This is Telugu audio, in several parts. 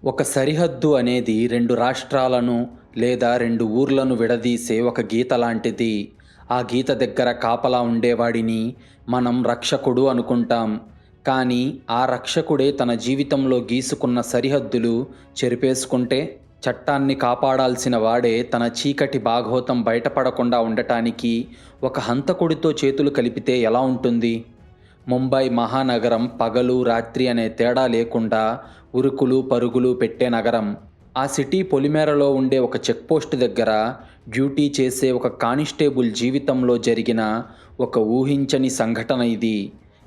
ఒక సరిహద్దు అనేది రెండు రాష్ట్రాలను లేదా రెండు ఊర్లను విడదీసే ఒక గీత లాంటిది. ఆ గీత దగ్గర కాపలా ఉండేవాడిని మనం రక్షకుడు అనుకుంటాం. కానీ ఆ రక్షకుడే తన జీవితంలో గీసుకున్న సరిహద్దులు చెరిపేసుకుంటే, చట్టాన్ని కాపాడాల్సిన వాడే తన చీకటి బాగోతం బయటపడకుండా ఉండటానికి ఒక హంతకుడితో చేతులు కలిపితే ఎలా ఉంటుంది? ముంబై మహానగరం పగలు రాత్రి అనే తేడా లేకుండా ఉరుకులు పరుగులు పెట్టే నగరం. ఆ సిటీ పొలిమేరలో ఉండే ఒక చెక్పోస్ట్ దగ్గర డ్యూటీ చేసే ఒక కానిస్టేబుల్ జీవితంలో జరిగిన ఒక ఊహించని సంఘటన ఇది.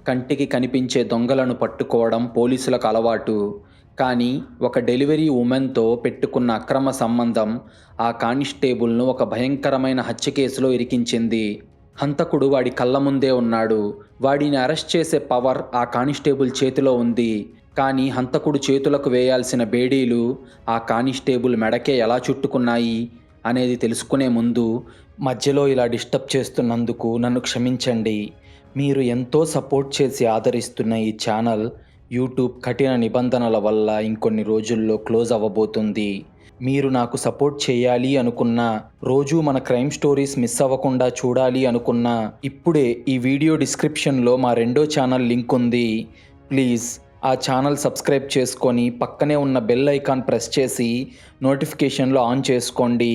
కంటికి కనిపించే దొంగలను పట్టుకోవడం పోలీసులకు అలవాటు. కానీ ఒక డెలివరీ ఉమెన్తో పెట్టుకున్న అక్రమ సంబంధం ఆ కానిస్టేబుల్ను ఒక భయంకరమైన హత్య కేసులో ఇరికించింది. హంతకుడు వాడి కళ్ళ ముందే ఉన్నాడు. వాడిని అరెస్ట్ చేసే పవర్ ఆ కానిస్టేబుల్ చేతిలో ఉంది. కానీ హంతకుడు చేతులకు వేయాల్సిన బేడీలు ఆ కానిస్టేబుల్ మెడకే ఎలా చుట్టుకున్నాయి అనేది తెలుసుకునే ముందు, మధ్యలో ఇలా డిస్టర్బ్ చేస్తున్నందుకు నన్ను క్షమించండి. మీరు ఎంతో సపోర్ట్ చేసి ఆదరిస్తున్న ఈ ఛానల్ యూట్యూబ్ కఠిన నిబంధనల వల్ల ఇంకొన్ని రోజుల్లో క్లోజ్ అవ్వబోతుంది. మీరు నాకు సపోర్ట్ చేయాలి అనుకున్నా, రోజూ మన క్రైమ్ స్టోరీస్ మిస్ అవ్వకుండా చూడాలి అనుకున్నా, ఇప్పుడే ఈ వీడియో డిస్క్రిప్షన్లో మా రెండో ఛానల్ లింక్ ఉంది. ప్లీజ్ ఆ ఛానల్ సబ్స్క్రైబ్ చేసుకొని పక్కనే ఉన్న బెల్ ఐకాన్ ప్రెస్ చేసి నోటిఫికేషన్లో ఆన్ చేసుకోండి.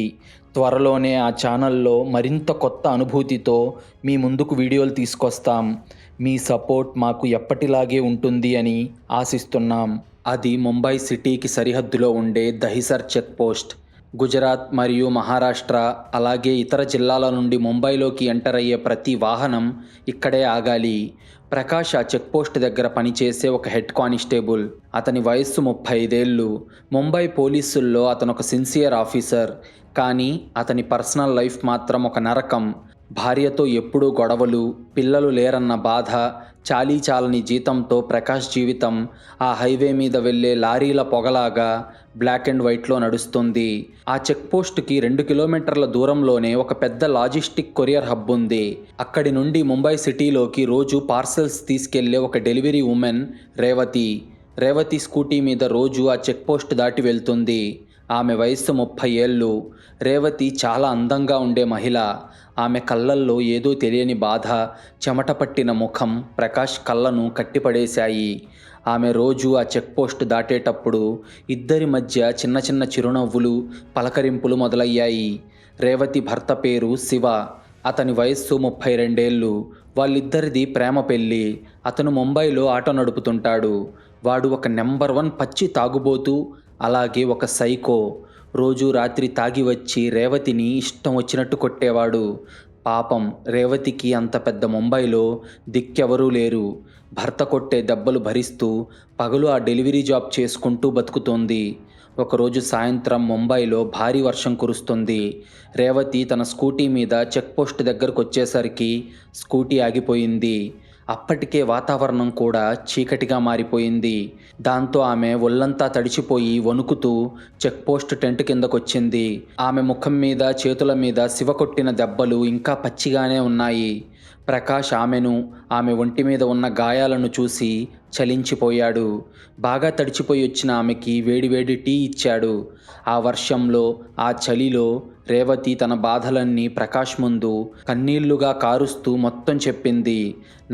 త్వరలోనే ఆ ఛానల్లో మరింత కొత్త అనుభూతితో మీ ముందుకు వీడియోలు తీసుకొస్తాం. మీ సపోర్ట్ మాకు ఎప్పటిలాగే ఉంటుంది అని ఆశిస్తున్నాం. అది ముంబై సిటీకి సరిహద్దులో ఉండే దహిసర్ చెక్ పోస్ట్. గుజరాత్ మరియు మహారాష్ట్ర అలాగే ఇతర జిల్లాల నుండి ముంబైలోకి ఎంటర్ అయ్యే ప్రతి వాహనం ఇక్కడే ఆగాలి. ప్రకాష్ ఆ చెక్ పోస్ట్ దగ్గర పనిచేసే ఒక హెడ్ కానిస్టేబుల్. అతని వయస్సు 35 ఏళ్ళు. ముంబై పోలీసుల్లో అతను ఒక సిన్సియర్ ఆఫీసర్. కానీ అతని పర్సనల్ లైఫ్ మాత్రం ఒక నరకం. భార్యతో ఎప్పుడూ గొడవలు, పిల్లలు లేరన్న బాధ, చాలీ చాలని జీతంతో ప్రకాష్ జీవితం ఆ హైవే మీద వెళ్ళే లారీల పొగలాగా బ్లాక్ అండ్ వైట్లో నడుస్తుంది. ఆ చెక్ పోస్ట్కి 2 కిలోమీటర్ల దూరంలోనే ఒక పెద్ద లాజిస్టిక్ కొరియర్ హబ్ ఉంది. అక్కడి నుండి ముంబై సిటీలోకి రోజు పార్సల్స్ తీసుకెళ్లే ఒక delivery women Revathi. Revathi scooty మీద రోజు ఆ చెక్ పోస్ట్ దాటి వెళ్తుంది. ఆమె వయస్సు 30 ఏళ్ళు. రేవతి చాలా అందంగా ఉండే మహిళ. ఆమె కళ్ళల్లో ఏదో తెలియని బాధ, చెమట పట్టిన ముఖం ప్రకాష్ కళ్ళను కట్టిపడేశాయి. ఆమె రోజు ఆ చెక్ పోస్ట్ దాటేటప్పుడు ఇద్దరి మధ్య చిన్న చిన్న చిరునవ్వులు, పలకరింపులు మొదలయ్యాయి. రేవతి భర్త పేరు శివ. అతని వయస్సు 32 ఏళ్ళు. వాళ్ళిద్దరిది ప్రేమ పెళ్ళి. అతను ముంబైలో ఆటో నడుపుతుంటాడు. వాడు ఒక నెంబర్ 1 పచ్చి తాగుబోతూ, అలాగే ఒక సైకో. రోజు రాత్రి తాగి వచ్చి రేవతిని ఇష్టం వచ్చినట్టు కొట్టేవాడు. పాపం రేవతికి అంత పెద్ద ముంబైలో దిక్కెవరూ లేరు. భర్త కొట్టే దెబ్బలు భరిస్తూ పగలు ఆ డెలివరీ జాబ్ చేసుకుంటూ బతుకుతోంది. ఒకరోజు సాయంత్రం ముంబైలో భారీ వర్షం కురుస్తుంది. రేవతి తన స్కూటీ మీద చెక్ పోస్ట్ దగ్గరకు వచ్చేసరికి స్కూటీ ఆగిపోయింది. అప్పటికే వాతావరణం కూడా చీకటిగా మారిపోయింది. దాంతో ఆమె ఒళ్ళంతా తడిచిపోయి వణుకుతూ చెక్ పోస్ట్ టెంట్ కిందకొచ్చింది. ఆమె ముఖం మీద, చేతుల మీద శివ కొట్టిన దెబ్బలు ఇంకా పచ్చిగానే ఉన్నాయి. ప్రకాష్ ఆమెను, ఆమె ఒంటి మీద ఉన్న గాయాలను చూసి చలించిపోయాడు. బాగా తడిచిపోయి వచ్చిన ఆమెకి వేడివేడి టీ ఇచ్చాడు. ఆ వర్షంలో, ఆ చలిలో రేవతి తన బాధలన్నీ ప్రకాష్ ముందు కన్నీళ్లుగా కారుస్తూ మొత్తం చెప్పింది.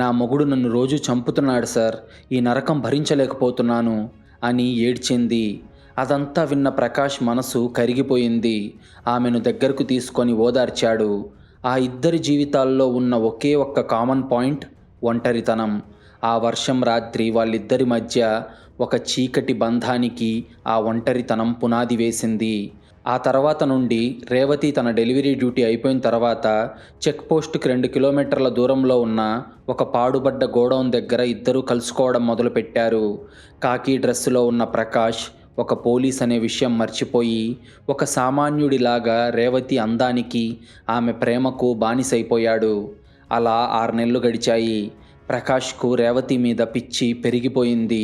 నా మొగుడు నన్ను రోజు చంపుతున్నాడు సార్, ఈ నరకం భరించలేకపోతున్నాను అని ఏడ్చింది. అదంతా విన్న ప్రకాష్ మనసు కరిగిపోయింది. ఆమెను దగ్గరకు తీసుకొని ఓదార్చాడు. ఆ ఇద్దరి జీవితాల్లో ఉన్న ఒకే ఒక్క కామన్ పాయింట్ ఒంటరితనం. ఆ వర్షం రాత్రి వాళ్ళిద్దరి మధ్య ఒక చీకటి బంధానికి ఆ ఒంటరితనం పునాది వేసింది. ఆ తర్వాత నుండి రేవతి తన డెలివరీ డ్యూటీ అయిపోయిన తర్వాత చెక్ పోస్ట్కి 2 కిలోమీటర్ల దూరంలో ఉన్న ఒక పాడుబడ్డ గోడౌన్ దగ్గర ఇద్దరూ కలుసుకోవడం మొదలుపెట్టారు. కాకి డ్రెస్సులో ఉన్న ప్రకాష్ ఒక పోలీస్ అనే విషయం మర్చిపోయి ఒక సామాన్యుడిలాగా రేవతి అందానికి, ఆమె ప్రేమకు బానిసైపోయాడు. అలా 6 నెలలు గడిచాయి. ప్రకాష్కు రేవతి మీద పిచ్చి పెరిగిపోయింది.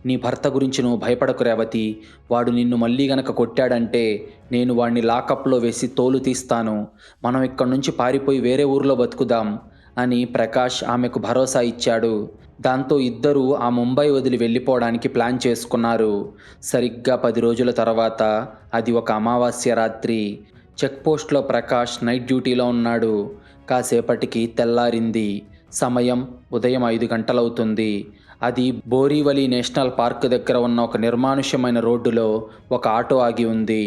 నీ భర్త గురించి నువ్వు భయపడకు రేవతి, వాడు నిన్ను మళ్ళీ గనక కొట్టాడంటే నేను వాడిని లాకప్లో వేసి తోలు తీస్తాను. మనం ఇక్కడి నుంచి పారిపోయి వేరే ఊరిలో బతుకుదాం అని ప్రకాష్ ఆమెకు భరోసా ఇచ్చాడు. దాంతో ఇద్దరూ ఆ ముంబై వదిలి వెళ్ళిపోవడానికి ప్లాన్ చేసుకున్నారు. సరిగ్గా 10 రోజుల తర్వాత, అది ఒక అమావాస్య రాత్రి, చెక్పోస్ట్లో ప్రకాష్ నైట్ డ్యూటీలో ఉన్నాడు. కాసేపటికి తెల్లారింది. సమయం ఉదయం 5 గంటలవుతుంది. అది బోరీవలి నేషనల్ పార్క్ దగ్గర ఉన్న ఒక నిర్మానుష్యమైన రోడ్డులో ఒక ఆటో ఆగి ఉంది.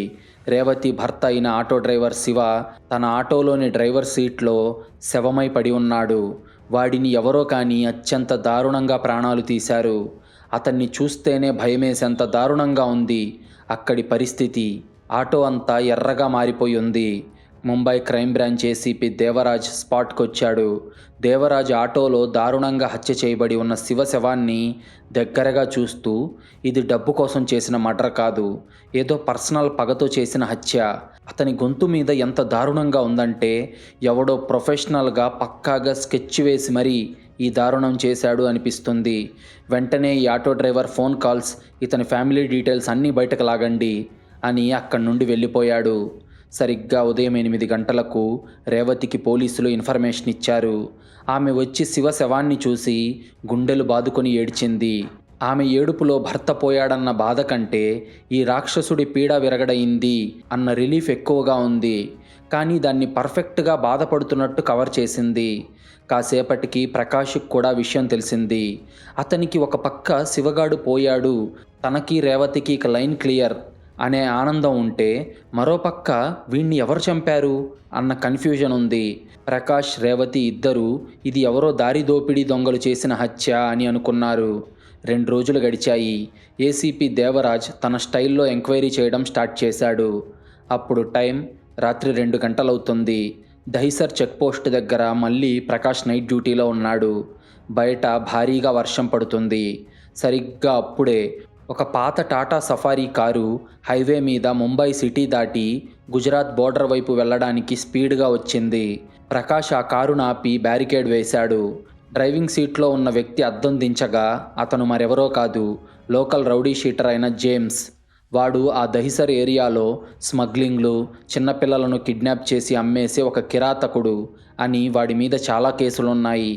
రేవతి భర్త అయిన ఆటో డ్రైవర్ శివ తన ఆటోలోని డ్రైవర్ సీట్లో శవమై పడి ఉన్నాడు. వాడిని ఎవరో కానీ అత్యంత దారుణంగా ప్రాణాలు తీశారు. అతన్ని చూస్తేనే భయమేసేంత దారుణంగా ఉంది అక్కడి పరిస్థితి. ఆటో అంతా ఎర్రగా మారిపోయి ఉంది. Mumbai crime branch ACP Devraj స్పాట్కొచ్చాడు. దేవరాజ్ ఆటోలో దారుణంగా హత్య చేయబడి ఉన్న శివ శవాన్ని దగ్గరగా చూస్తూ, ఇది డబ్బు కోసం చేసిన మర్డర్ కాదు, ఏదో పర్సనల్ పగతో చేసిన హత్య. అతని గొంతు మీద ఎంత దారుణంగా ఉందంటే, ఎవడో ప్రొఫెషనల్గా పక్కాగా స్కెచ్ వేసి మరీ ఈ దారుణం చేశాడు అనిపిస్తుంది. వెంటనే ఈ ఆటో డ్రైవర్ ఫోన్ కాల్స్, ఇతని ఫ్యామిలీ డీటెయిల్స్ అన్నీ బయటకు లాగండి అని అక్కడి నుండి వెళ్ళిపోయాడు. సరిగ్గా ఉదయం 8 గంటలకు రేవతికి పోలీసులు ఇన్ఫర్మేషన్ ఇచ్చారు. ఆమె వచ్చి శివ శవాన్ని చూసి గుండెలు బాదుకొని ఏడ్చింది. ఆమె ఏడుపులో భర్త పోయాడన్న బాధ కంటే ఈ రాక్షసుడి పీడ విరగడయింది అన్న రిలీఫ్ ఎక్కువగా ఉంది. కానీ దాన్ని పర్ఫెక్ట్గా బాధపడుతున్నట్టు కవర్ చేసింది. కాసేపటికి ప్రకాష్కి కూడా విషయం తెలిసింది. అతనికి ఒక పక్క శివగాడు పోయాడు, తనకి రేవతికి ఇక లైన్ క్లియర్ అనే ఆనందం ఉంటే, మరోపక్క వీణ్ణి ఎవరు చంపారు అన్న కన్ఫ్యూజన్ ఉంది. ప్రకాష్ రేవతి ఇద్దరూ ఇది ఎవరో దారి దోపిడీ దొంగలు చేసిన హత్య అని అనుకున్నారు. 2 రోజులు గడిచాయి. ఏసీపీ దేవరాజ్ తన స్టైల్లో ఎంక్వైరీ చేయడం స్టార్ట్ చేశాడు. అప్పుడు టైం రాత్రి 2 గంటలవుతుంది. దహిసర్ చెక్పోస్ట్ దగ్గర మళ్ళీ ప్రకాష్ నైట్ డ్యూటీలో ఉన్నాడు. బయట భారీగా వర్షం పడుతుంది. సరిగ్గా అప్పుడే ఒక పాత టాటా సఫారీ కారు హైవే మీద ముంబై సిటీ దాటి గుజరాత్ బోర్డర్ వైపు వెళ్ళడానికి స్పీడ్గా వచ్చింది. ప్రకాష్ ఆ కారును ఆపి బ్యారికేడ్ వేశాడు. డ్రైవింగ్ సీట్లో ఉన్న వ్యక్తి అద్దం దించగా అతను మరెవరో కాదు, లోకల్ రౌడీ షీటర్ అయిన జేమ్స్. వాడు ఆ దహిసర్ ఏరియాలో స్మగ్లింగ్లు, చిన్నపిల్లలను కిడ్నాప్ చేసి అమ్మేసే ఒక కిరాతకుడు అని వాడి మీద చాలా కేసులున్నాయి.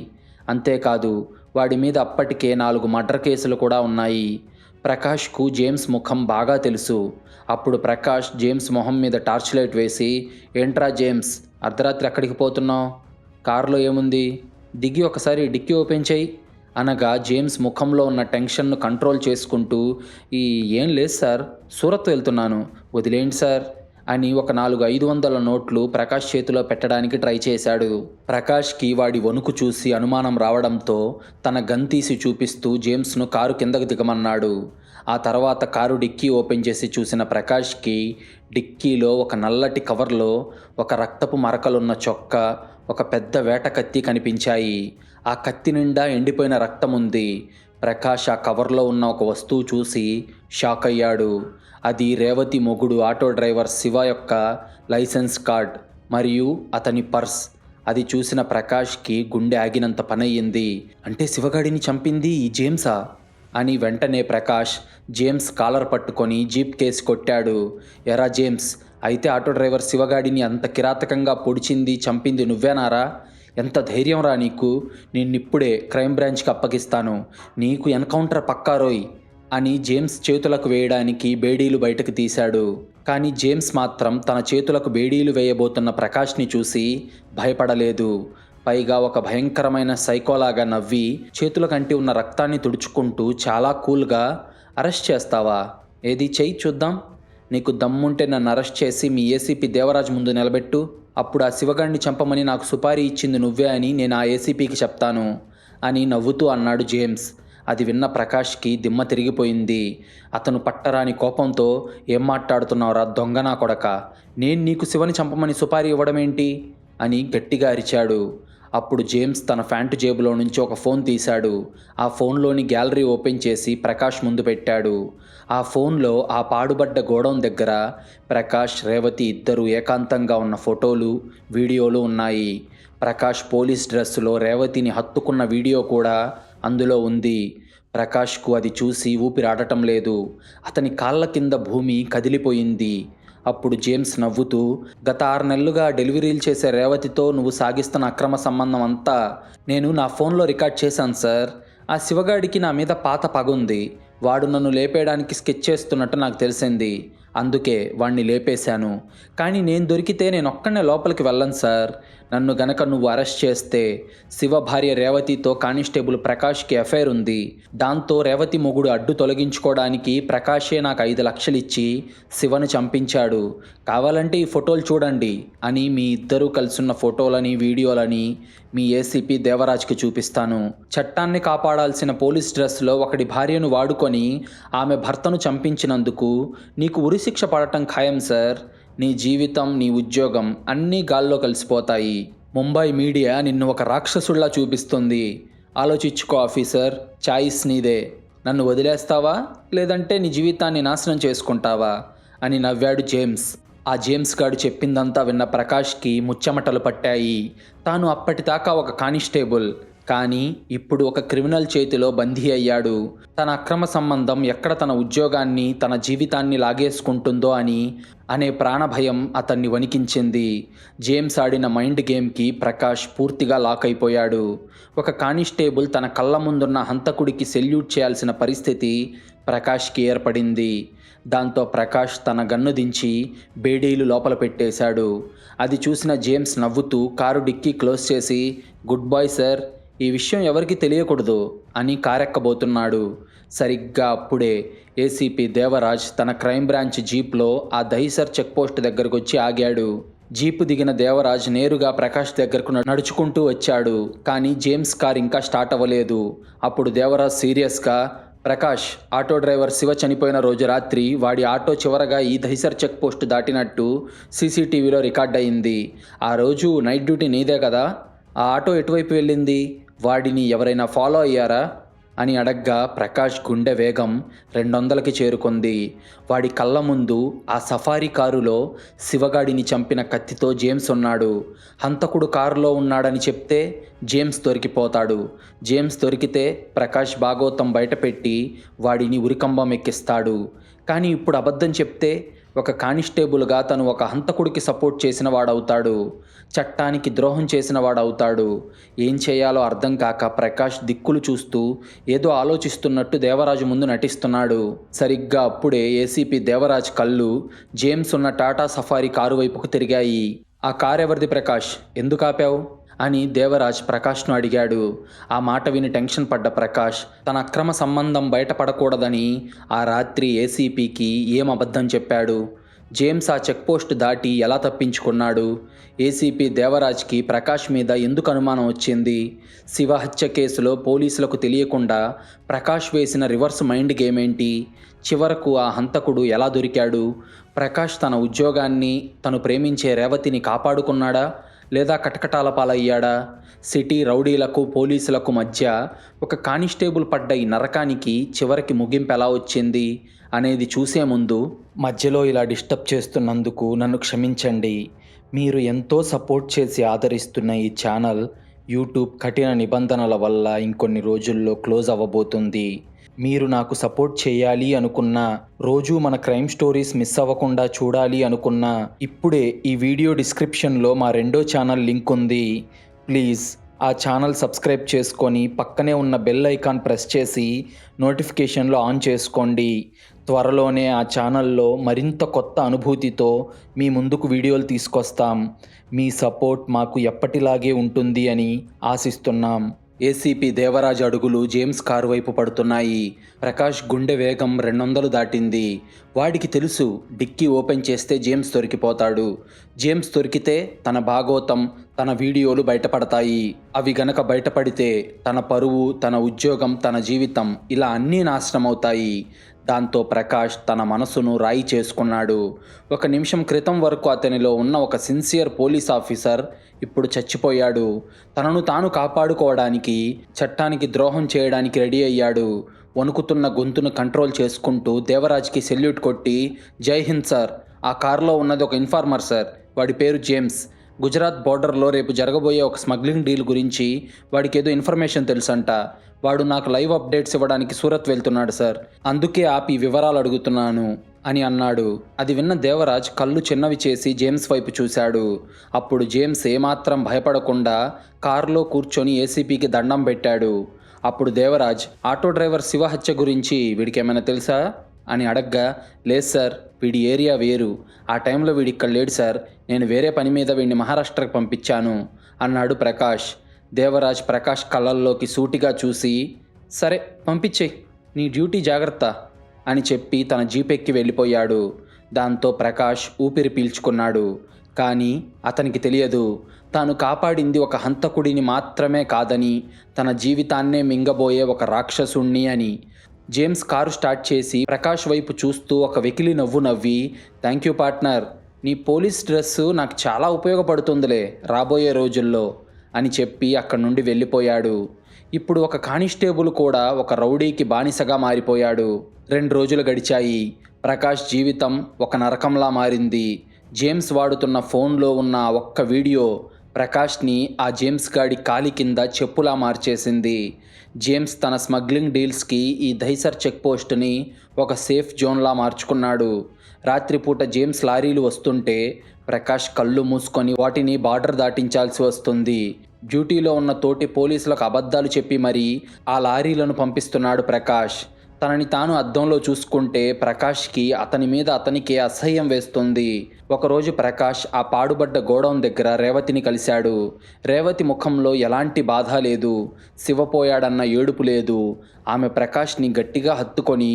అంతేకాదు, వాడి మీద అప్పటికే 4 మర్డర్ కేసులు కూడా ఉన్నాయి. ప్రకాష్కు జేమ్స్ ముఖం బాగా తెలుసు. అప్పుడు ప్రకాష్ జేమ్స్ మొహం మీద టార్చ్ లైట్ వేసి, ఏంట్రా జేమ్స్, అర్ధరాత్రి ఎక్కడికి పోతున్నావు? కారులో ఏముంది? దిగి ఒకసారి డిక్కీ ఓపెన్ చేయి అనగా జేమ్స్ ముఖంలో ఉన్న టెన్షన్ను కంట్రోల్ చేసుకుంటూ, ఏం లేదు సార్, సూరత్ వెళ్తున్నాను, వదిలేండి సార్ అని ఒక 4 500 నోట్లు ప్రకాష్ చేతిలో పెట్టడానికి ట్రై చేశాడు. ప్రకాష్కి వాడి వణుకు చూసి అనుమానం రావడంతో తన గన్ తీసి చూపిస్తూ జేమ్స్ను కారు కిందకు దిగమన్నాడు. ఆ తర్వాత కారు డిక్కీ ఓపెన్ చేసి చూసిన ప్రకాష్కి డిక్కీలో ఒక నల్లటి కవర్లో ఒక రక్తపు మరకలున్న చొక్కా, ఒక పెద్ద వేట కత్తి కనిపించాయి. ఆ కత్తి నిండా ఎండిపోయిన రక్తం ఉంది. ప్రకాష్ ఆ కవర్లో ఉన్న ఒక వస్తువు చూసి షాక్ అయ్యాడు. అది రేవతి మొగుడు ఆటో డ్రైవర్ శివ యొక్క లైసెన్స్ కార్డ్ మరియు అతని పర్స్. అది చూసిన ప్రకాష్కి గుండె ఆగినంత పనయ్యింది. అంటే శివగాడిని చంపింది ఈ జేమ్సా అని వెంటనే ప్రకాష్ జేమ్స్ కాలర్ పట్టుకొని జీప్ కేసు కొట్టాడు. ఎరా జేమ్స్, అయితే ఆటో డ్రైవర్ శివగాడిని అంత కిరాతకంగా పొడిచింది చంపింది నువ్వేనారా? ఎంత ధైర్యం రా నీకు? నిన్నిప్పుడే క్రైమ్ బ్రాంచ్కి అప్పగిస్తాను, నీకు ఎన్కౌంటర్ పక్కారోయ్ అని జేమ్స్ చేతులకు వేయడానికి బేడీలు బయటకు తీశాడు. కానీ జేమ్స్ మాత్రం తన చేతులకు బేడీలు వేయబోతున్న ప్రకాష్ని చూసి భయపడలేదు. పైగా ఒక భయంకరమైన సైకోలాగా నవ్వి చేతులకంటి ఉన్న రక్తాన్ని తుడుచుకుంటూ చాలా కూల్గా, అరెస్ట్ చేస్తావా? ఏది చెయ్యి చూద్దాం, నీకు దమ్ముంటే నన్ను అరెస్ట్ చేసి మీ ఏసీపీ దేవరాజ్ ముందు నిలబెట్టు. అప్పుడు ఆ శివగాడిని చంపమని నాకు సుపారీ ఇచ్చింది నువ్వే అని నేను ఆ ఏసీపీకి చెప్తాను అని నవ్వుతూ అన్నాడు జేమ్స్. అది విన్న ప్రకాష్కి దిమ్మ తిరిగిపోయింది. అతను పట్టరాని కోపంతో, ఏం మాట్లాడుతున్నావురా దొంగనా కొడక, నేను నీకు శివని చంపమని సుపారీ ఇవ్వడమేంటి అని గట్టిగా అరిచాడు. అప్పుడు జేమ్స్ తన ప్యాంటు జేబులో నుంచి ఒక ఫోన్ తీశాడు. ఆ ఫోన్లోని గ్యాలరీ ఓపెన్ చేసి ప్రకాష్ ముందు పెట్టాడు. ఆ ఫోన్లో ఆ పాడుబడ్డ గోడౌన్ దగ్గర ప్రకాష్, రేవతి ఇద్దరు ఏకాంతంగా ఉన్న ఫోటోలు, వీడియోలు ఉన్నాయి. ప్రకాష్ పోలీస్ డ్రెస్సులో రేవతిని హత్తుకున్న వీడియో కూడా అందులో ఉంది. ప్రకాష్కు అది చూసి ఊపిరాడటం లేదు. అతని కాళ్ళ కింద భూమి కదిలిపోయింది. అప్పుడు జేమ్స్ నవ్వుతూ, గత 6 నెలలుగా డెలివరీలు చేసే రేవతితో నువ్వు సాగిస్తున్న అక్రమ సంబంధం అంతా నేను నా ఫోన్లో రికార్డ్ చేశాను సార్ ఆ శివగాడికి నా మీద పాత పగుంది. వాడు నన్ను లేపేయడానికి స్కెచ్ చేస్తున్నట్టు నాకు తెలిసింది. అందుకే వాణ్ణి లేపేశాను. కానీ నేను దొరికితే నేనొక్కనే లోపలికి వెళ్ళను సార్. నన్ను గనక నువ్వు అరెస్ట్ చేస్తే శివ భార్య రేవతితో కానిస్టేబుల్ ప్రకాష్కి ఎఫైర్ ఉంది. దాంతో రేవతి మొగుడు అడ్డు తొలగించుకోవడానికి ప్రకాషే నాకు 5 లక్షలు ఇచ్చి శివను చంపించాడు. కావాలంటే ఈ ఫోటోలు చూడండి అని మీ ఇద్దరూ కలిసున్న ఫోటోలని వీడియోలని మీ ఏసీపీ దేవరాజ్కి చూపిస్తాను. చట్టాన్ని కాపాడాల్సిన పోలీస్ డ్రెస్లో ఒకడి భార్యను వాడుకొని ఆమె భర్తను చంపించినందుకు నీకు ఉరిశిక్ష పడటం ఖాయం సార్. నీ జీవితం, నీ ఉద్యోగం అన్నీ గాల్లో కలిసిపోతాయి. ముంబై మీడియా నిన్ను ఒక రాక్షసుల్లా చూపిస్తుంది. ఆలోచించుకో ఆఫీసర్, చాయిస్ నీదే. నన్ను వదిలేస్తావా లేదంటే నీ జీవితాన్ని నాశనం చేసుకుంటావా అని నవ్వాడు జేమ్స్. ఆ జేమ్స్ గాడు చెప్పిందంతా విన్న ప్రకాష్కి ముచ్చెమటలు పట్టాయి. తాను అప్పటిదాకా ఒక కానిస్టేబుల్, కానీ ఇప్పుడు ఒక క్రిమినల్ చేతిలో బందీ అయ్యాడు. తన అక్రమ సంబంధం ఎక్కడ తన ఉద్యోగాన్ని, తన జీవితాన్ని లాగేసుకుంటుందో అనే ప్రాణభయం అతన్ని వణికించింది. జేమ్స్ ఆడిన మైండ్ గేమ్కి ప్రకాష్ పూర్తిగా లాక్ అయిపోయాడు. ఒక కానిస్టేబుల్ తన కళ్ళ ముందున్న హంతకుడికి సెల్యూట్ చేయాల్సిన పరిస్థితి ప్రకాష్కి ఏర్పడింది. దాంతో ప్రకాష్ తన గన్ను దించి బేడీలు లోపల పెట్టేశాడు. అది చూసిన జేమ్స్ నవ్వుతూ కారు డిక్కీ క్లోజ్ చేసి, గుడ్ బాయ్ సార్, ఈ విషయం ఎవరికి తెలియకూడదు అని కారెక్కబోతున్నాడు. సరిగ్గా అప్పుడే ఏసీపీ దేవరాజ్ తన క్రైమ్ బ్రాంచ్ జీప్లో ఆ దహిసర్ చెక్పోస్ట్ దగ్గరకు వచ్చి ఆగాడు. జీపు దిగిన దేవరాజ్ నేరుగా ప్రకాష్ దగ్గరకు నడుచుకుంటూ వచ్చాడు. కానీ జేమ్స్ కార్ ఇంకా స్టార్ట్ అవ్వలేదు. అప్పుడు దేవరాజ్ సీరియస్గా, ప్రకాష్, ఆటో డ్రైవర్ శివ చనిపోయిన రోజు రాత్రి వాడి ఆటో చివరగా ఈ దహిసర్ చెక్ పోస్ట్ దాటినట్టు సీసీటీవీలో రికార్డ్ అయింది. ఆ రోజు నైట్ డ్యూటీ నీదే కదా? ఆ ఆటో ఎటువైపు వెళ్ళింది? వాడిని ఎవరైనా ఫాలో అయ్యారా అని అడగ్గా ప్రకాష్ గుండె వేగం 200కి చేరుకుంది. వాడి కళ్ళ ముందు ఆ సఫారీ కారులో శివగాడిని చంపిన కత్తితో జేమ్స్ ఉన్నాడు. హంతకుడు కారులో ఉన్నాడని చెప్తే జేమ్స్ దొరికిపోతాడు. జేమ్స్ దొరికితే ప్రకాష్ భాగోతం బయటపెట్టి వాడిని ఉరికంబం ఎక్కిస్తాడు. కానీ ఇప్పుడు అబద్ధం చెప్తే ఒక కానిస్టేబుల్గా తను ఒక హంతకుడికి సపోర్ట్ చేసిన వాడవుతాడు. చట్టానికి ద్రోహం చేసిన వాడవుతాడు. ఏం చేయాలో అర్థం కాక ప్రకాష్ దిక్కులు చూస్తూ ఏదో ఆలోచిస్తున్నట్టు దేవరాజు ముందు నటిస్తున్నాడు. సరిగ్గా అప్పుడే ఏసీపీ దేవరాజ్ కళ్ళు జేమ్స్ ఉన్న టాటా సఫారీ కారు వైపుకు తిరిగాయి. ఆ కారు ఎవరిది ప్రకాష్? ఎందుకు ఆపావు అని దేవరాజ్ ప్రకాష్ను అడిగాడు. ఆ మాట విని టెన్షన్ పడ్డ ప్రకాష్ తన అక్రమ సంబంధం బయటపడకూడదని ఆ రాత్రి ఏసీపీకి ఏం అబద్ధం చెప్పాడు? జేమ్స్ ఆ చెక్పోస్ట్ దాటి ఎలా తప్పించుకున్నాడు? ఏసీపీ దేవరాజ్కి ప్రకాష్ మీద ఎందుకు అనుమానం వచ్చింది? శివ హత్య కేసులో పోలీసులకు తెలియకుండా ప్రకాష్ వేసిన రివర్స్ మైండ్ గేమ్ ఏంటి? చివరకు ఆ హంతకుడు ఎలా దొరికాడు? ప్రకాష్ తన ఉద్యోగాన్ని, తను ప్రేమించే రేవతిని కాపాడుకున్నాడా లేదా కటకటాల పాలయ్యాడా? సిటీ రౌడీలకు పోలీసులకు మధ్య ఒక కానిస్టేబుల్ పడ్డ ఈ నరకానికి చివరికి ముగింపు ఎలా వచ్చింది అనేది చూసే ముందు మధ్యలో ఇలా డిస్టర్బ్ చేస్తున్నందుకు నన్ను క్షమించండి. మీరు ఎంతో సపోర్ట్ చేసి ఆదరిస్తున్న ఈ ఛానల్ యూట్యూబ్ కఠిన నిబంధనల వల్ల ఇంకొన్ని రోజుల్లో క్లోజ్ అవ్వబోతుంది. మీరు నాకు సపోర్ట్ చేయాలి అనుకున్నా, రోజు మన క్రైమ్ స్టోరీస్ మిస్ అవ్వకుండా చూడాలి అనుకున్నా, ఇప్పుడే ఈ వీడియో డిస్క్రిప్షన్లో మా 2వ ఛానల్ లింక్ ఉంది. ప్లీజ్ ఆ ఛానల్ సబ్స్క్రైబ్ చేసుకొని పక్కనే ఉన్న బెల్ ఐకాన్ ప్రెస్ చేసి నోటిఫికేషన్లో ఆన్ చేసుకోండి. త్వరలోనే ఆ ఛానల్లో మరింత కొత్త అనుభూతితో మీ ముందుకు వీడియోలు తీసుకొస్తాం. మీ సపోర్ట్ మాకు ఎప్పటిలాగే ఉంటుంది అని ఆశిస్తున్నాం. ఏసీపీ దేవరాజ్ అడుగులు జేమ్స్ కారు వైపు పడుతున్నాయి. ప్రకాష్ గుండె వేగం 200 దాటింది. వాడికి తెలుసు, డిక్కీ ఓపెన్ చేస్తే జేమ్స్ దొరికిపోతాడు. జేమ్స్ దొరికితే తన భాగోతం, తన వీడియోలు బయటపడతాయి. అవి గనక బయటపడితే తన పరువు, తన ఉద్యోగం, తన జీవితం ఇలా అన్నీ నాశనం అవుతాయి. దాంతో ప్రకాష్ తన మనసును రాయి చేసుకున్నాడు. 1 నిమిషం క్రితం వరకు అతనిలో ఉన్న ఒక సిన్సియర్ పోలీస్ ఆఫీసర్ ఇప్పుడు చచ్చిపోయాడు. తనను తాను కాపాడుకోవడానికి, చట్టానికి ద్రోహం చేయడానికి రెడీ అయ్యాడు. వణుకుతున్న గొంతును కంట్రోల్ చేసుకుంటూ దేవరాజ్కి సెల్యూట్ కొట్టి, జై హింద్ సార్, ఆ కారులో ఉన్నది ఒక ఇన్ఫార్మర్ సార్, వాడి పేరు జేమ్స్. గుజరాత్ బోర్డర్లో రేపు జరగబోయే ఒక స్మగ్లింగ్ డీల్ గురించి వాడికి ఏదో ఇన్ఫర్మేషన్ తెలుసంట. వాడు నాకు లైవ్ అప్డేట్స్ ఇవ్వడానికి సూరత్ వెళ్తున్నాడు సార్, అందుకే ఆపి వివరాలు అడుగుతున్నాను అని అన్నాడు. అది విన్న దేవరాజ్ కళ్ళు చిన్నవి చేసి జేమ్స్ వైపు చూశాడు. అప్పుడు జేమ్స్ ఏమాత్రం భయపడకుండా కారులో కూర్చొని ఏసీపీకి దండం పెట్టాడు. అప్పుడు దేవరాజ్ ఆటో డ్రైవర్ శివ హత్య గురించి వీడికి ఏమైనా తెలుసా అని అడగ్గా, లేదు సార్, వీడి ఏరియా వేరు, ఆ టైంలో వీడి ఇక్కడ లేడు సార్, నేను వేరే పని మీద వీడిని మహారాష్ట్రకు పంపించాను అన్నాడు ప్రకాష్. దేవరాజ్ ప్రకాష్ కళ్ళల్లోకి సూటిగా చూసి, సరే పంపించేయి, నీ డ్యూటీ జాగ్రత్త అని చెప్పి తన జీపెక్కి వెళ్ళిపోయాడు. దాంతో ప్రకాష్ ఊపిరి పీల్చుకున్నాడు. కానీ అతనికి తెలియదు, తాను కాపాడింది ఒక హంతకుడిని మాత్రమే కాదని, తన జీవితాన్నే మింగబోయే ఒక రాక్షసుణ్ణి అని. జేమ్స్ కారు స్టార్ట్ చేసి ప్రకాష్ వైపు చూస్తూ ఒక వెకిలి నవ్వు నవ్వి, థ్యాంక్ యూ పార్ట్నర్, నీ పోలీస్ డ్రెస్సు నాకు చాలా ఉపయోగపడుతుందిలే రాబోయే రోజుల్లో అని చెప్పి అక్కడి నుండి వెళ్ళిపోయాడు. ఇప్పుడు ఒక కానిస్టేబుల్ కూడా ఒక రౌడీకి బానిసగా మారిపోయాడు. 2 రోజులు గడిచాయి. ప్రకాష్ జీవితం ఒక నరకంలా మారింది. జేమ్స్ వాడుతున్న ఫోన్లో ఉన్న ఒక్క వీడియో ప్రకాష్ని ఆ జేమ్స్ గాడి కాలి కింద చెప్పులా మార్చేసింది. జేమ్స్ తన స్మగ్లింగ్ డీల్స్కి ఈ దైసర్ చెక్ పోస్ట్ని ఒక సేఫ్ జోన్లా మార్చుకున్నాడు. రాత్రిపూట జేమ్స్ లారీలు వస్తుంటే ప్రకాష్ కళ్ళు మూసుకొని వాటిని బార్డర్ దాటించాల్సి వస్తుంది. డ్యూటీలో ఉన్న తోటి పోలీసులకు అబద్ధాలు చెప్పి మరీ ఆ లారీలను పంపిస్తున్నాడు ప్రకాష్. తనని తాను అద్దంలో చూసుకుంటే ప్రకాష్కి అతని మీద అతనికే అసహ్యం వేస్తుంది. ఒకరోజు ప్రకాష్ ఆ పాడుబడ్డ గోడౌన్ దగ్గర రేవతిని కలిశాడు. రేవతి ముఖంలో ఎలాంటి బాధ లేదు, శివపోయాడన్న ఏడుపు లేదు. ఆమె ప్రకాష్ని గట్టిగా హత్తుకొని,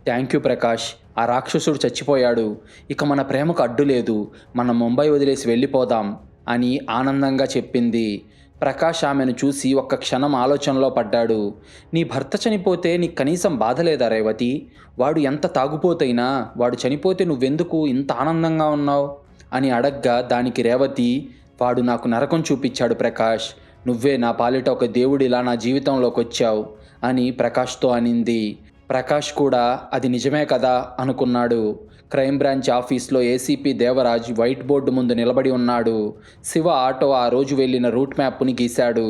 థ్యాంక్ యూ ప్రకాష్, ఆ రాక్షసుడు చచ్చిపోయాడు, ఇక మన ప్రేమకు అడ్డు లేదు, మనం ముంబై వదిలేసి వెళ్ళిపోదాం అని ఆనందంగా చెప్పింది. ప్రకాష్ ఆమెను చూసి ఒక్క క్షణం ఆలోచనలో పడ్డాడు. నీ భర్త చనిపోతే నీకు కనీసం బాధ లేదా రేవతి? వాడు ఎంత తాగుపోతైనా వాడు చనిపోతే నువ్వెందుకు ఇంత ఆనందంగా ఉన్నావు అని అడగ్గా, దానికి రేవతి, వాడు నాకు నరకం చూపించాడు ప్రకాష్, నువ్వే నా పాలిట ఒక దేవుడిలా నా జీవితంలోకి వచ్చావు అని ప్రకాష్తో అనింది. ప్రకాష్ కూడా అది నిజమే కదా అనుకున్నాడు. క్రైమ్ బ్రాంచ్ ఆఫీస్లో ఏసీపీ దేవరాజ్ వైట్ బోర్డు ముందు నిలబడి ఉన్నాడు. శివ ఆటో ఆ రోజు వెళ్ళిన రూట్ మ్యాప్ని గీశాడు.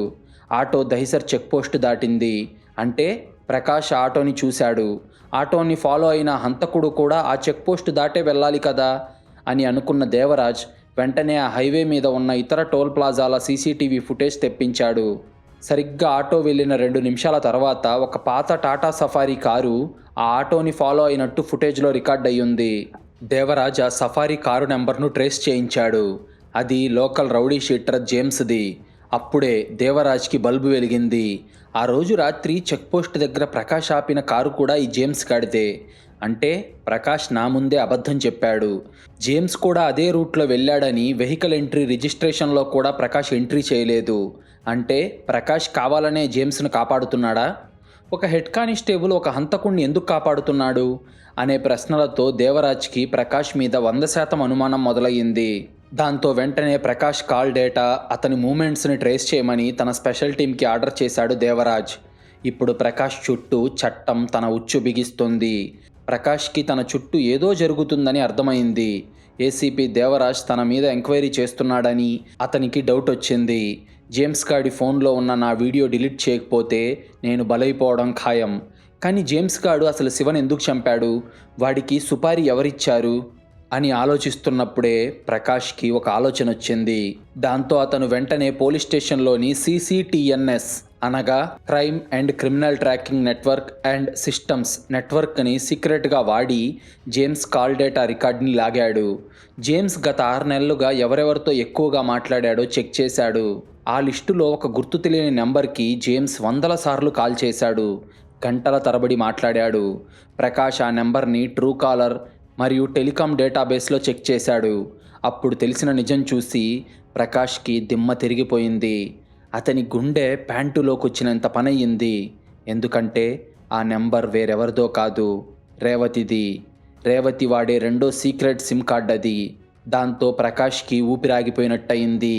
ఆటో దహిసర్ చెక్ పోస్ట్ దాటింది అంటే ప్రకాష్ ఆటోని చూశాడు. ఆటోని ఫాలో అయిన హంతకుడు కూడా ఆ చెక్ పోస్ట్ దాటే వెళ్ళాలి కదా అని అనుకున్న దేవరాజ్ వెంటనే ఆ హైవే మీద ఉన్న ఇతర టోల్ ప్లాజాల సీసీటీవీ ఫుటేజ్ తెప్పించాడు. సరిగ్గా ఆటో వెళ్ళిన 2 నిమిషాల తర్వాత ఒక పాత టాటా సఫారీ కారు ఆ ఆటోని ఫాలో అయినట్టు ఫుటేజ్లో రికార్డ్ అయ్యింది. దేవరాజ్ ఆ సఫారీ కారు నెంబర్ను ట్రేస్ చేయించాడు. అది లోకల్ రౌడీ షీటర్ జేమ్స్ది. అప్పుడే దేవరాజ్కి బల్బు వెలిగింది. ఆ రోజు రాత్రి చెక్ పోస్ట్ దగ్గర ప్రకాష్ ఆపిన కారు కూడా ఈ జేమ్స్ గాడిదే. అంటే ప్రకాష్ నా ముందే అబద్ధం చెప్పాడు. జేమ్స్ కూడా అదే రూట్లో వెళ్ళాడని వెహికల్ ఎంట్రీ రిజిస్ట్రేషన్లో కూడా ప్రకాష్ ఎంట్రీ చేయలేదు. అంటే ప్రకాష్ కావాలనే జేమ్స్ను కాపాడుతున్నాడా? ఒక హెడ్ కానిస్టేబుల్ ఒక హంతకుణ్ణి ఎందుకు కాపాడుతున్నాడు అనే ప్రశ్నలతో దేవరాజ్కి ప్రకాష్ మీద 100% అనుమానం మొదలయ్యింది. దాంతో వెంటనే ప్రకాష్ కాల్ డేటా, అతని మూమెంట్స్ని ట్రేస్ చేయమని తన స్పెషల్ టీంకి ఆర్డర్ చేశాడు దేవరాజ్. ఇప్పుడు ప్రకాష్ చుట్టూ చట్టం తన ఉచ్చు బిగిస్తుంది. ప్రకాష్కి తన చుట్టూ ఏదో జరుగుతుందని అర్థమైంది. ఏసీపీ దేవరాజ్ తన మీద ఎంక్వైరీ చేస్తున్నాడని అతనికి డౌట్ వచ్చింది. జేమ్స్ గాడి ఫోన్లో ఉన్న నా వీడియో డిలీట్ చేయకపోతే నేను బలైపోవడం ఖాయం. కానీ జేమ్స్ గాడు అసలు శివన్ ఎందుకు చంపాడు, వాడికి సుపారీ ఎవరిచ్చారు అని ఆలోచిస్తున్నప్పుడే ప్రకాష్కి ఒక ఆలోచన వచ్చింది. దాంతో అతను వెంటనే పోలీస్ స్టేషన్లోని CCTNS అనగా crime and criminal tracking network and systems నెట్వర్క్ని సీక్రెట్గా వాడి జేమ్స్ కాల్ డేటా రికార్డ్ని లాగాడు. జేమ్స్ గత 6 నెలలుగా ఎవరెవరితో ఎక్కువగా మాట్లాడాడో చెక్ చేశాడు. ఆ లిస్టులో ఒక గుర్తు తెలియని నెంబర్కి జేమ్స్ 100 సార్లు కాల్ చేశాడు. గంటల తరబడి మాట్లాడాడు. ప్రకాష్ ఆ నెంబర్ని ట్రూ కాలర్ మరియు టెలికాం డేటాబేస్లో చెక్ చేశాడు. అప్పుడు తెలిసిన నిజం చూసి ప్రకాష్కి దిమ్మ తిరిగిపోయింది. అతని గుండె ప్యాంటులోకి వచ్చినంత పనయ్యింది. ఎందుకంటే ఆ నెంబర్ వేరెవరిదో కాదు, రేవతిది. రేవతి వాడే 2వ సీక్రెట్ సిమ్ కార్డ్ అది. దాంతో ప్రకాష్కి ఊపిరాగిపోయినట్టయింది.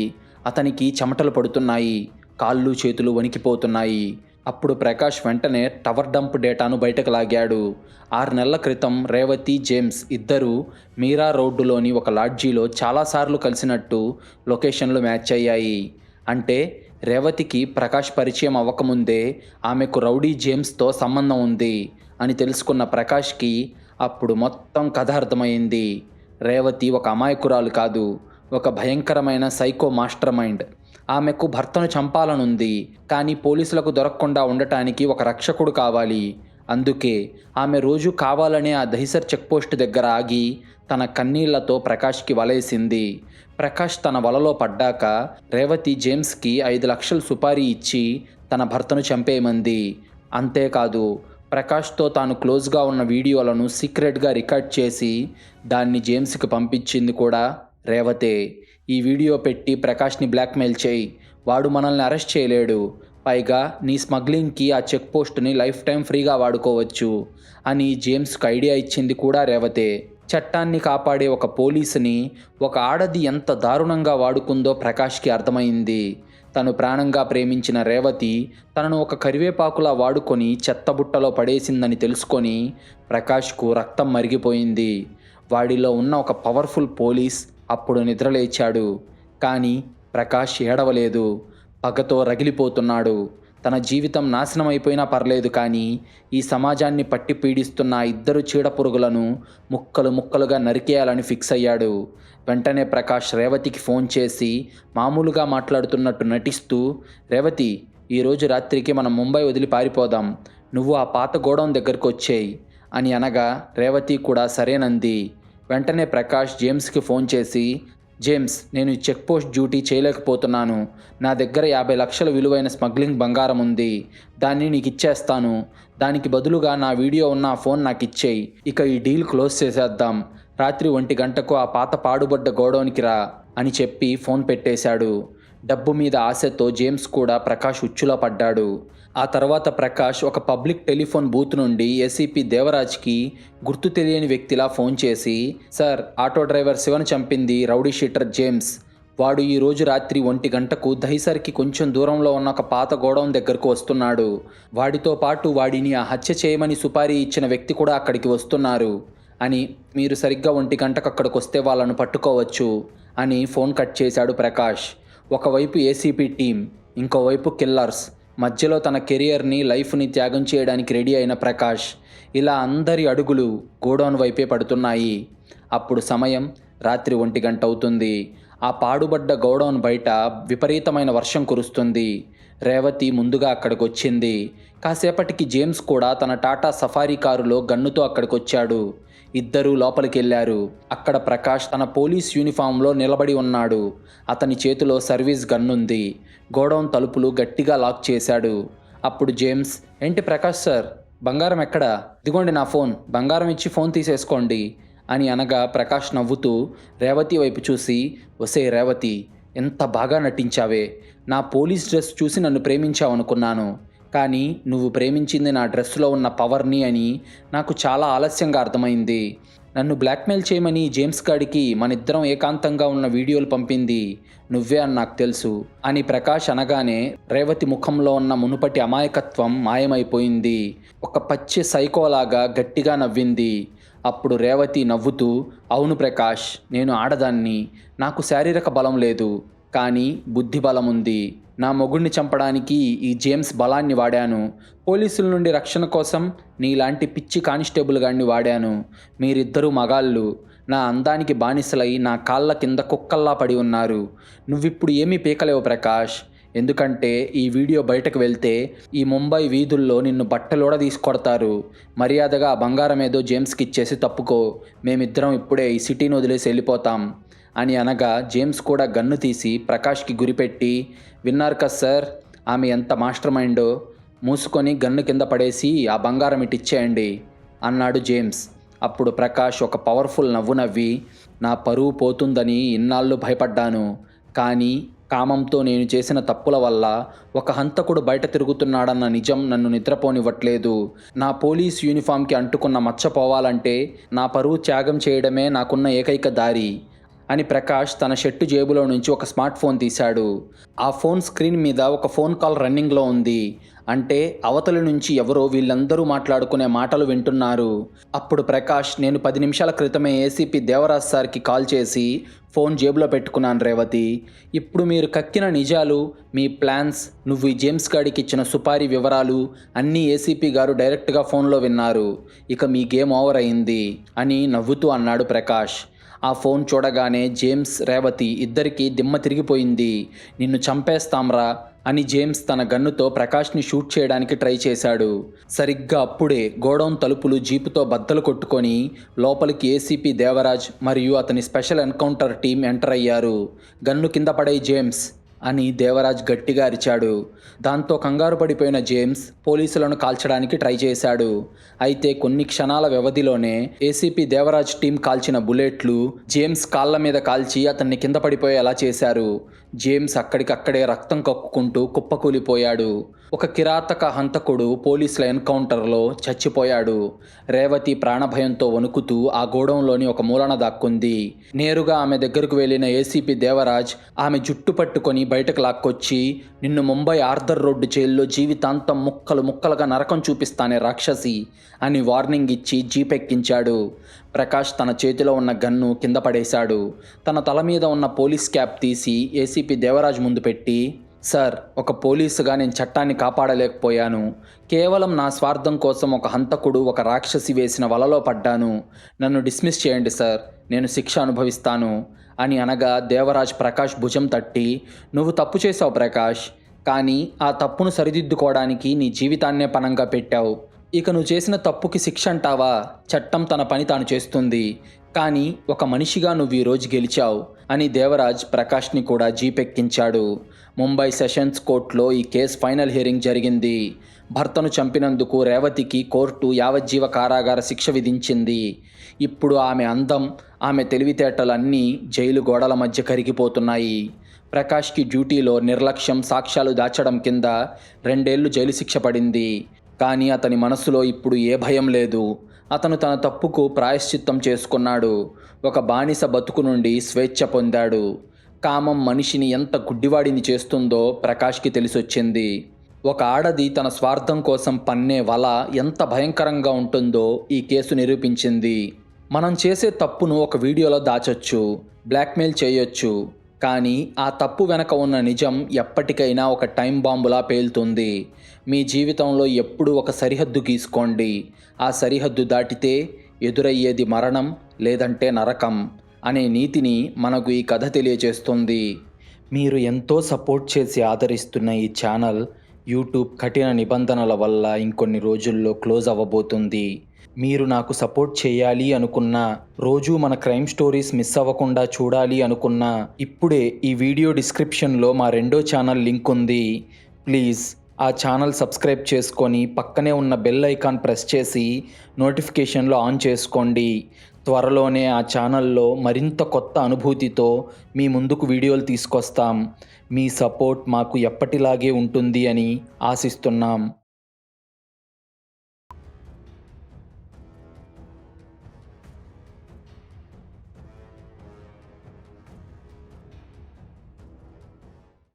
అతనికి చెమటలు పడుతున్నాయి, కాళ్ళు చేతులు వణికిపోతున్నాయి. అప్పుడు ప్రకాష్ వెంటనే టవర్ డంప్ డేటాను బయటకు లాగాడు. 6 నెలల క్రితం రేవతి, జేమ్స్ ఇద్దరూ మీరా రోడ్డులోని ఒక లాడ్జీలో చాలాసార్లు కలిసినట్టు లొకేషన్లు మ్యాచ్ అయ్యాయి. అంటే రేవతికి ప్రకాష్ పరిచయం అవ్వకముందే ఆమెకు రౌడీ జేమ్స్తో సంబంధం ఉంది అని తెలుసుకున్న ప్రకాష్కి అప్పుడు మొత్తం కథ అర్థమైంది. రేవతి ఒక అమాయకురాలు కాదు, ఒక భయంకరమైన సైకో మాస్టర్ మైండ్. ఆమెకు భర్తను చంపాలనుంది, కానీ పోలీసులకు దొరకకుండా ఉండటానికి ఒక రక్షకుడు కావాలి. అందుకే ఆమె రోజు కావాలనే ఆ దహిసర్ చెక్పోస్ట్ దగ్గర ఆగి తన కన్నీళ్లతో ప్రకాష్కి వలేసింది. ప్రకాష్ తన వలలో పడ్డాక రేవతి జేమ్స్కి 5 లక్షలు సుపారీ ఇచ్చి తన భర్తను చంపేయమంది. అంతేకాదు, ప్రకాష్తో తాను క్లోజ్గా ఉన్న వీడియోలను సీక్రెట్గా రికార్డ్ చేసి దాన్ని జేమ్స్కి పంపించింది కూడా రేవతే. ఈ వీడియో పెట్టి ప్రకాష్ని బ్లాక్మెయిల్ చేయి, వాడు మనల్ని అరెస్ట్ చేయలేడు, పైగా నీ స్మగ్లింగ్కి ఆ చెక్ పోస్ట్ని లైఫ్ టైం ఫ్రీగా వాడుకోవచ్చు అని జేమ్స్కి ఐడియా ఇచ్చింది కూడా రేవతే. చట్టాన్ని కాపాడే ఒక పోలీసుని ఒక ఆడది ఎంత దారుణంగా వాడుకుందో ప్రకాష్కి అర్థమైంది. తను ప్రాణంగా ప్రేమించిన రేవతి తనను ఒక కరివేపాకులా వాడుకొని చెత్తబుట్టలో పడేసిందని తెలుసుకొని ప్రకాష్కు రక్తం మరిగిపోయింది. వాడిలో ఉన్న ఒక పవర్ఫుల్ పోలీస్ అప్పుడు నిద్రలేచాడు. కానీ ప్రకాష్ ఏడవలేదు, పగతో రగిలిపోతున్నాడు. తన జీవితం నాశనం అయిపోయినా పర్లేదు, కానీ ఈ సమాజాన్ని పట్టి పీడిస్తున్న 2 చీడపురుగులను ముక్కలు ముక్కలుగా నరికేయాలని ఫిక్స్ అయ్యాడు. వెంటనే ప్రకాష్ రేవతికి ఫోన్ చేసి మామూలుగా మాట్లాడుతున్నట్టు నటిస్తూ, రేవతి, ఈరోజు రాత్రికి మనం ముంబై వదిలి పారిపోదాం, నువ్వు ఆ పాత గోడౌన్ దగ్గరకు వచ్చేయి అని అనగా రేవతి కూడా సరేనంది. వెంటనే ప్రకాష్ జేమ్స్కి ఫోన్ చేసి, జేమ్స్, నేను ఈ చెక్ పోస్ట్ డ్యూటీ చేయలేకపోతున్నాను, నా దగ్గర 50 లక్షల విలువైన స్మగ్లింగ్ బంగారం ఉంది, దాన్ని నీకు ఇచ్చేస్తాను, దానికి బదులుగా నా వీడియో ఉన్న ఆ ఫోన్ నాకు ఇచ్చేయి, ఇక ఈ డీల్ క్లోజ్ చేసేద్దాం, రాత్రి 1 గంటకు ఆ పాత పాడుబడ్డ గోడౌన్కి రా అని చెప్పి ఫోన్ పెట్టేశాడు. డబ్బు మీద ఆశతో జేమ్స్ కూడా ప్రకాష్ ఉచ్చులో పడ్డాడు. ఆ తర్వాత ప్రకాష్ ఒక పబ్లిక్ టెలిఫోన్ బూత్ నుండి ఏసీపీ దేవరాజ్కి గుర్తు తెలియని వ్యక్తిలా ఫోన్ చేసి, సార్, ఆటో డ్రైవర్ శివను చంపింది రౌడీ షీటర్ జేమ్స్, వాడు ఈరోజు రాత్రి 1 గంటకు దహిసర్కి కొంచెం దూరంలో ఉన్న ఒక పాత గోడౌన్ దగ్గరకు వస్తున్నాడు, వాడితో పాటు వాడిని ఆ హత్య చేయమని సుపారీ ఇచ్చిన వ్యక్తి కూడా అక్కడికి వస్తున్నారు అని, మీరు సరిగ్గా 1 గంటకు అక్కడికి వస్తే వాళ్ళను పట్టుకోవచ్చు అని ఫోన్ కట్ చేశాడు ప్రకాష్. ఒకవైపు ఏసీపీ టీం, ఇంకోవైపు కిల్లర్స్, మధ్యలో తన కెరియర్ని లైఫ్ని త్యాగం చేయడానికి రెడీ అయిన ప్రకాష్. ఇలా అందరి అడుగులు గోడౌన్ వైపే పడుతున్నాయి. అప్పుడు సమయం రాత్రి 1 గంట అవుతుంది. ఆ పాడుబడ్డ గోడౌన్ బయట విపరీతమైన వర్షం కురుస్తుంది. రేవతి ముందుగా అక్కడికి వచ్చింది. కాసేపటికి జేమ్స్ కూడా తన టాటా సఫారీ కారులో గన్నుతో అక్కడికి వచ్చాడు. ఇద్దరూ లోపలికి వెళ్ళారు. అక్కడ ప్రకాష్ తన పోలీస్ యూనిఫామ్లో నిలబడి ఉన్నాడు. అతని చేతిలో సర్వీస్ గన్నుంది. గోడౌన్ తలుపులు గట్టిగా లాక్ చేశాడు. అప్పుడు జేమ్స్, ఏంటి ప్రకాష్ సార్, బంగారం ఎక్కడా? ఇదిగోండి నా ఫోన్, బంగారం ఇచ్చి ఫోన్ తీసేసుకోండి అని అనగా ప్రకాష్ నవ్వుతూ రేవతి వైపు చూసి, ఒసే రేవతి, ఎంత బాగా నటించావే, నా పోలీస్ డ్రెస్ చూసి నన్ను ప్రేమించావనుకున్నాను, కానీ నువ్వు ప్రేమించింది నా డ్రెస్సులో ఉన్న పవర్ని అని నాకు చాలా ఆలస్యంగా అర్థమైంది. నన్ను బ్లాక్మెయిల్ చేయమని జేమ్స్ గాడికి మనిద్దరం ఏకాంతంగా ఉన్న వీడియోలు పంపింది నువ్వే అని నాకు తెలుసు అని ప్రకాష్ అనగానే రేవతి ముఖంలో ఉన్న మునుపటి అమాయకత్వం మాయమైపోయింది. ఒక పచ్చి సైకోలాగా గట్టిగా నవ్వింది. అప్పుడు రేవతి నవ్వుతూ, అవును ప్రకాష్, నేను ఆడదాన్ని, నాకు శారీరక బలం లేదు, కానీ బుద్ధి బలం ఉంది. నా మొగుడిని చంపడానికి ఈ జేమ్స్ బలాన్ని వాడాను. పోలీసుల నుండి రక్షణ కోసం నీలాంటి పిచ్చి కానిస్టేబుల్ గాడిని వాడాను. మీరిద్దరూ మగాళ్ళు, నా అందానికి బానిసలై నా కాళ్ళ కింద కుక్కల్లా పడి ఉన్నారు. నువ్విప్పుడు ఏమీ పీకలేవు ప్రకాష్, ఎందుకంటే ఈ వీడియో బయటకు వెళ్తే ఈ ముంబై వీధుల్లో నిన్ను బట్టలోడ తీసుకొడతారు. మర్యాదగా బంగారం ఏదో జేమ్స్కి ఇచ్చేసి తప్పుకో, మేమిద్దరం ఇప్పుడే ఈ సిటీని వదిలేసి వెళ్ళిపోతాం అని అనగా జేమ్స్ కూడా గన్ను తీసి ప్రకాష్కి గురిపెట్టి, విన్నారు కదా సార్, ఆమె ఎంత మాస్టర్ మైండో, మూసుకొని గన్ను కింద పడేసి ఆ బంగారం ఇటు ఇచ్చేయండి అన్నాడు జేమ్స్. అప్పుడు ప్రకాష్ ఒక పవర్ఫుల్ నవ్వు నవ్వి, నా పరువు పోతుందని ఇన్నాళ్ళు భయపడ్డాను, కానీ కామంతో నేను చేసిన తప్పుల వల్ల ఒక హంతకుడు బయట తిరుగుతున్నాడన్న నిజం నన్ను నిద్రపోనివ్వట్లేదు. నా పోలీస్ యూనిఫామ్కి అంటుకున్న మచ్చ పోవాలంటే నా పరువు త్యాగం చేయడమే నాకున్న ఏకైక దారి అని ప్రకాష్ తన షర్టు జేబులో నుంచి ఒక స్మార్ట్ ఫోన్ తీశాడు. ఆ ఫోన్ స్క్రీన్ మీద ఒక ఫోన్ కాల్ రన్నింగ్లో ఉంది. అంటే అవతలి నుంచి ఎవరో వీళ్ళందరూ మాట్లాడుకునే మాటలు వింటున్నారు. అప్పుడు ప్రకాష్, నేను 10 నిమిషాల క్రితమే ఏసీపీ దేవరాజ్ సార్కి కాల్ చేసి ఫోన్ జేబులో పెట్టుకున్నాను రేవతి. ఇప్పుడు మీరు కక్కిన నిజాలు, మీ ప్లాన్స్, నువ్వు ఈ జేమ్స్ గాడికి ఇచ్చిన సుపారీ వివరాలు అన్నీ ఏసీపీ గారు డైరెక్ట్గా ఫోన్లో విన్నారు. ఇక మీ గేమ్ ఓవర్ అయింది అని నవ్వుతూ అన్నాడు ప్రకాష్. ఆ ఫోన్ చూడగానే జేమ్స్, రేవతి ఇద్దరికీ దిమ్మ తిరిగిపోయింది. నిన్ను చంపేస్తాంరా అని జేమ్స్ తన గన్నుతో ప్రకాష్ని షూట్ చేయడానికి ట్రై చేశాడు. సరిగ్గా అప్పుడే గోడౌన్ తలుపులు జీపుతో బద్దలు కొట్టుకొని లోపలికి ఏసీపీ దేవరాజ్ మరియు అతని స్పెషల్ ఎన్కౌంటర్ టీం ఎంటర్ అయ్యారు. గన్ను కింద పడే జేమ్స్ అని దేవరాజ్ గట్టిగా అరిచాడు. దాంతో కంగారు పడిపోయిన జేమ్స్ పోలీసులను కాల్చడానికి ట్రై చేశాడు. అయితే కొన్ని క్షణాల వ్యవధిలోనే ఏసీపీ దేవరాజ్ టీం కాల్చిన బుల్లెట్లు జేమ్స్ కాళ్ళ మీద కాల్చి అతన్ని కింద పడిపోయేలా చేశారు. జేమ్స్ అక్కడికక్కడే రక్తం కక్కుకుంటూ కుప్పకూలిపోయాడు. ఒక కిరాతక హంతకుడు పోలీసుల ఎన్కౌంటర్లో చచ్చిపోయాడు. రేవతి ప్రాణభయంతో వణుకుతూ ఆ గోడౌన్లోని ఒక మూలన దాక్కుంది. నేరుగా ఆమె దగ్గరకు వెళ్ళిన ఏసీపీ దేవరాజ్ ఆమె జుట్టు పట్టుకొని బయటకు లాక్కొచ్చి, నిన్ను ముంబై ఆర్థర్ రోడ్డు జైల్లో జీవితాంతం ముక్కలు ముక్కలుగా నరకం చూపిస్తానే రాక్షసి అని వార్నింగ్ ఇచ్చి జీప్ ఎక్కించాడు. ప్రకాష్ తన చేతిలో ఉన్న గన్ను కింద పడేశాడు. తన తల మీద ఉన్న పోలీస్ క్యాప్ తీసి ఏసీపీ దేవరాజ్ ముందు పెట్టి, సార్, ఒక పోలీసుగా నేను చట్టాన్ని కాపాడలేకపోయాను. కేవలం నా స్వార్థం కోసం ఒక హంతకుడు, ఒక రాక్షసి వేసిన వలలో పడ్డాను. నన్ను డిస్మిస్ చేయండి సార్, నేను శిక్ష అనుభవిస్తాను అని అనగా దేవరాజ్ ప్రకాష్ భుజం తట్టి, నువ్వు తప్పు చేశావు ప్రకాష్, కానీ ఆ తప్పును సరిదిద్దుకోవడానికి నీ జీవితాన్నే పణంగా పెట్టావు. ఇక నువ్వు చేసిన తప్పుకి శిక్ష అంటావా? చట్టం తన పని తాను చేస్తుంది. కానీ ఒక మనిషిగా నువ్వు ఈరోజు గెలిచావు అని దేవరాజ్ ప్రకాష్ని కూడా జీపెక్కించాడు. ముంబై సెషన్స్ కోర్టులో ఈ కేసు ఫైనల్ హియరింగ్ జరిగింది. భర్తను చంపినందుకు రేవతికి కోర్టు యావజ్జీవ కారాగార శిక్ష విధించింది. ఇప్పుడు ఆమె అందం, ఆమె తెలివితేటలు అన్నీ జైలు గోడల మధ్య కరిగిపోతున్నాయి. ప్రకాష్కి డ్యూటీలో నిర్లక్ష్యం, సాక్ష్యాలు దాచడం కింద 2 ఏళ్లు జైలు శిక్ష పడింది. కానీ అతని మనసులో ఇప్పుడు ఏ భయం లేదు. అతను తన తప్పుకు ప్రాయశ్చిత్తం చేసుకున్నాడు. ఒక బానిస బతుకు నుండి స్వేచ్ఛ పొందాడు. కామం మనిషిని ఎంత గుడ్డివాడిని చేస్తుందో ప్రకాష్కి తెలిసొచ్చింది. ఒక ఆడది తన స్వార్థం కోసం పన్నే వల ఎంత భయంకరంగా ఉంటుందో ఈ కేసు నిరూపించింది. మనం చేసే తప్పును ఒక వీడియోలో దాచొచ్చు, బ్లాక్మెయిల్ చేయొచ్చు, కానీ ఆ తప్పు వెనక ఉన్న నిజం ఎప్పటికైనా ఒక టైం బాంబులా పేలుతుంది. మీ జీవితంలో ఎప్పుడూ ఒక సరిహద్దు గీసుకోండి. ఆ సరిహద్దు దాటితే ఎదురయ్యేది మరణం లేదంటే నరకం అనే నీతిని మనకు ఈ కథ తెలియజేస్తుంది. మీరు ఎంతో సపోర్ట్ చేసి ఆదరిస్తున్న ఈ ఛానల్ యూట్యూబ్ కఠిన నిబంధనల వల్ల ఇంకొన్ని రోజుల్లో క్లోజ్ అవ్వబోతుంది. మీరు నాకు సపోర్ట్ చేయాలి అనుకున్నా, రోజు మన క్రైమ్ స్టోరీస్ మిస్ అవ్వకుండా చూడాలి అనుకున్నా, ఇప్పుడే ఈ వీడియో డిస్క్రిప్షన్లో మా 2వ ఛానల్ లింక్ ఉంది. ప్లీజ్ ఆ ఛానల్ సబ్స్క్రైబ్ చేసుకొని పక్కనే ఉన్న బెల్ ఐకాన్ ప్రెస్ చేసి నోటిఫికేషన్లో ఆన్ చేసుకోండి. త్వరలోనే ఆ ఛానల్లో మరింత కొత్త అనుభూతితో మీ ముందుకు వీడియోలు తీసుకొస్తాం. మీ సపోర్ట్ మాకు ఎప్పటిలాగే ఉంటుంది అని ఆశిస్తున్నాం.